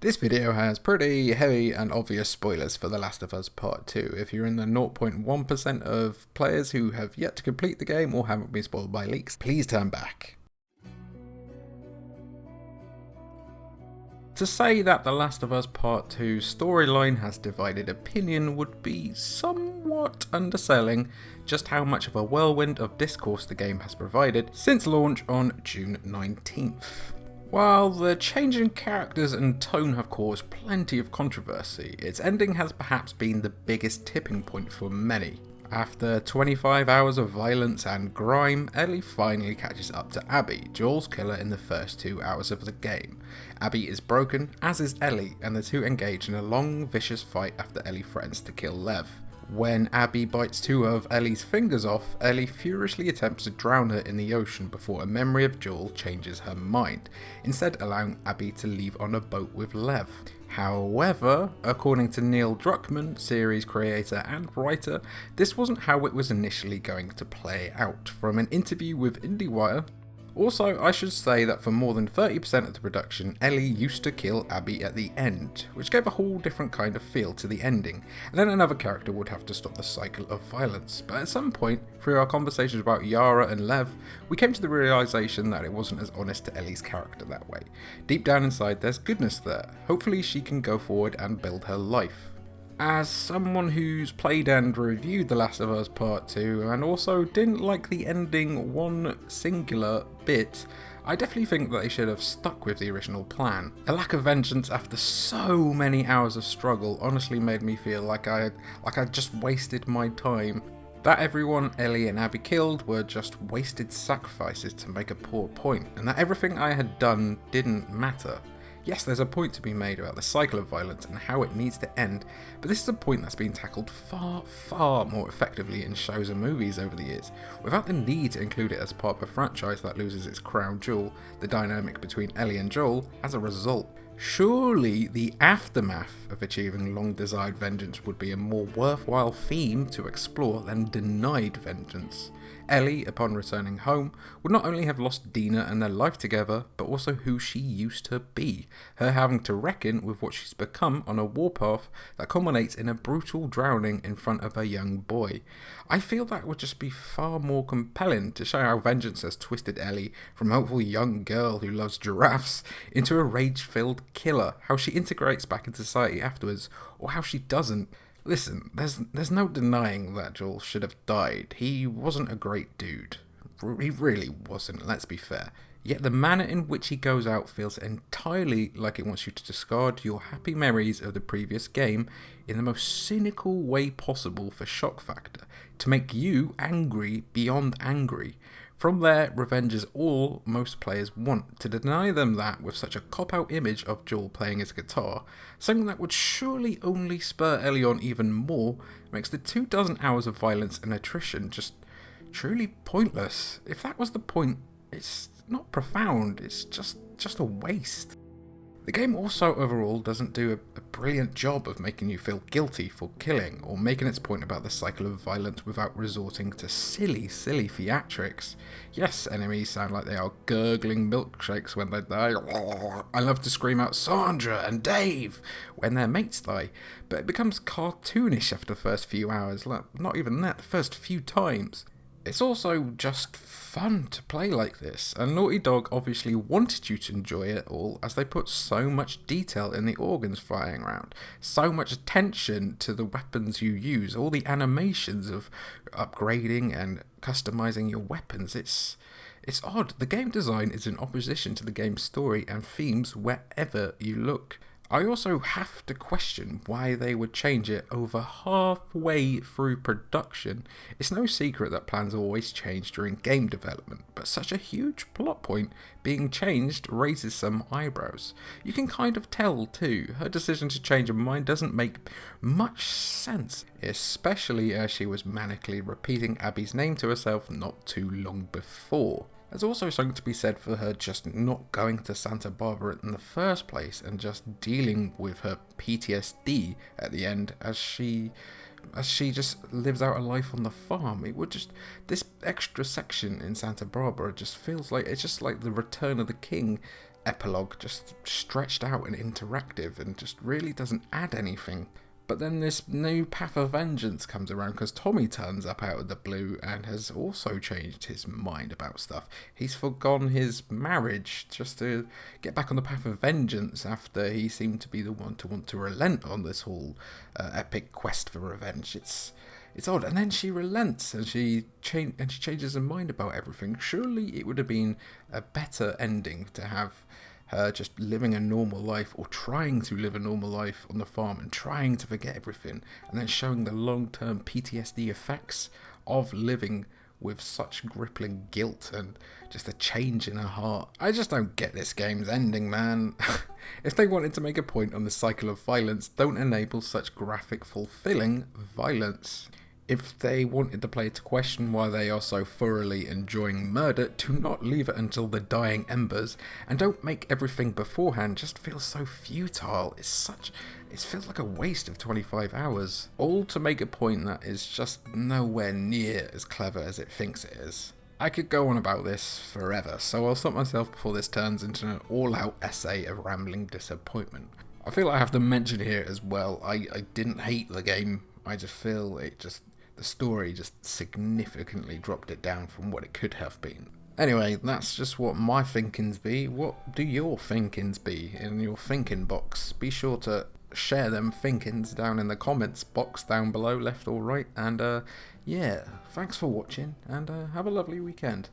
This video has pretty heavy and obvious spoilers for The Last of Us Part 2. If you're in the 0.1% of players who have yet to complete the game or haven't been spoiled by leaks, please turn back. To say that The Last of Us Part 2 storyline has divided opinion would be somewhat underselling just how much of a whirlwind of discourse the game has provided since launch on June 19th. While the change in characters and tone have caused plenty of controversy, its ending has perhaps been the biggest tipping point for many. After 25 hours of violence and grime, Ellie finally catches up to Abby, Joel's killer in the first 2 hours of the game. Abby is broken, as is Ellie, and the two engage in a long, vicious fight after Ellie threatens to kill Lev. When Abby bites 2 of Ellie's fingers off, Ellie furiously attempts to drown her in the ocean before a memory of Joel changes her mind, instead allowing Abby to leave on a boat with Lev. However, according to Neil Druckmann, series creator and writer, this wasn't how it was initially going to play out. From an interview with Indiewire, also, I should say that for more than 30% of the production, Ellie used to kill Abby at the end, which gave a whole different kind of feel to the ending, and then another character would have to stop the cycle of violence. But at some point, through our conversations about Yara and Lev, we came to the realization that it wasn't as honest to Ellie's character that way. Deep down inside, there's goodness there. Hopefully she can go forward and build her life. As someone who's played and reviewed The Last of Us Part 2 and also didn't like the ending one singular bit, I definitely think that they should have stuck with the original plan. A lack of vengeance after so many hours of struggle honestly made me feel like I just wasted my time. That everyone Ellie and Abby killed were just wasted sacrifices to make a poor point, and that everything I had done didn't matter. Yes, there's a point to be made about the cycle of violence and how it needs to end, but this is a point that's been tackled far more effectively in shows and movies over the years, without the need to include it as part of a franchise that loses its crown jewel, the dynamic between Ellie and Joel, as a result. Surely the aftermath of achieving long-desired vengeance would be a more worthwhile theme to explore than denied vengeance. Ellie, upon returning home, would not only have lost Dina and their life together, but also who she used to be, her having to reckon with what she's become on a warpath that culminates in a brutal drowning in front of a young boy. I feel that would just be far more compelling to show how vengeance has twisted Ellie from a hopeful young girl who loves giraffes into a rage-filled killer, how she integrates back into society afterwards, or how she doesn't. Listen, there's no denying that Joel should have died. He wasn't a great dude. He really wasn't, let's be fair. Yet the manner in which he goes out feels entirely like it wants you to discard your happy memories of the previous game in the most cynical way possible for shock factor, to make you angry beyond angry. From there, revenge is all most players want. To deny them that with such a cop-out image of Joel playing his guitar, something that would surely only spur Ellie on even more, makes the 24 hours of violence and attrition just truly pointless. If that was the point, it's not profound, it's just a waste. The game also overall doesn't do a brilliant job of making you feel guilty for killing, or making its point about the cycle of violence without resorting to silly theatrics. Yes, enemies sound like they are gurgling milkshakes when they die. I love to scream out Sandra and Dave when their mates die, but it becomes cartoonish after the first few hours, not even that, the first few times. It's also just fun to play like this, and Naughty Dog obviously wanted you to enjoy it all as they put so much detail in the organs flying around, so much attention to the weapons you use, all the animations of upgrading and customizing your weapons. It's odd. The game design is in opposition to the game's story and themes wherever you look. I also have to question why they would change it over halfway through production. It's no secret that plans always change during game development, but such a huge plot point being changed raises some eyebrows. You can kind of tell too, her decision to change her mind doesn't make much sense, especially as she was manically repeating Abby's name to herself not too long before. There's also something to be said for her just not going to Santa Barbara in the first place and just dealing with her PTSD at the end as she just lives out a life on the farm. It would just, this extra section in Santa Barbara just feels like, it's just like the Return of the King epilogue just stretched out and interactive and just really doesn't add anything. But then this new path of vengeance comes around because Tommy turns up out of the blue and has also changed his mind about stuff. He's forgone his marriage just to get back on the path of vengeance after he seemed to be the one to want to relent on this whole epic quest for revenge. It's odd. And then she relents and she changes her mind about everything. Surely it would have been a better ending to have her just living a normal life, or trying to live a normal life on the farm and trying to forget everything, and then showing the long-term PTSD effects of living with such crippling guilt and just a change in her heart. I just don't get this game's ending, man. If they wanted to make a point on the cycle of violence, don't enable such graphic, fulfilling violence. If they wanted the player to question why they are so thoroughly enjoying murder, do not leave it until the dying embers, and don't make everything beforehand just feel so futile. It feels like a waste of 25 hours. All to make a point that is just nowhere near as clever as it thinks it is. I could go on about this forever, so I'll stop myself before this turns into an all-out essay of rambling disappointment. I feel I have to mention here as well, I didn't hate the game. I just feel the story just significantly dropped it down from what it could have been. Anyway, that's just what my thinkings be. What do your thinkings be in your thinking box? Be sure to share them thinkings down in the comments box down below, left or right. And yeah, thanks for watching, and have a lovely weekend.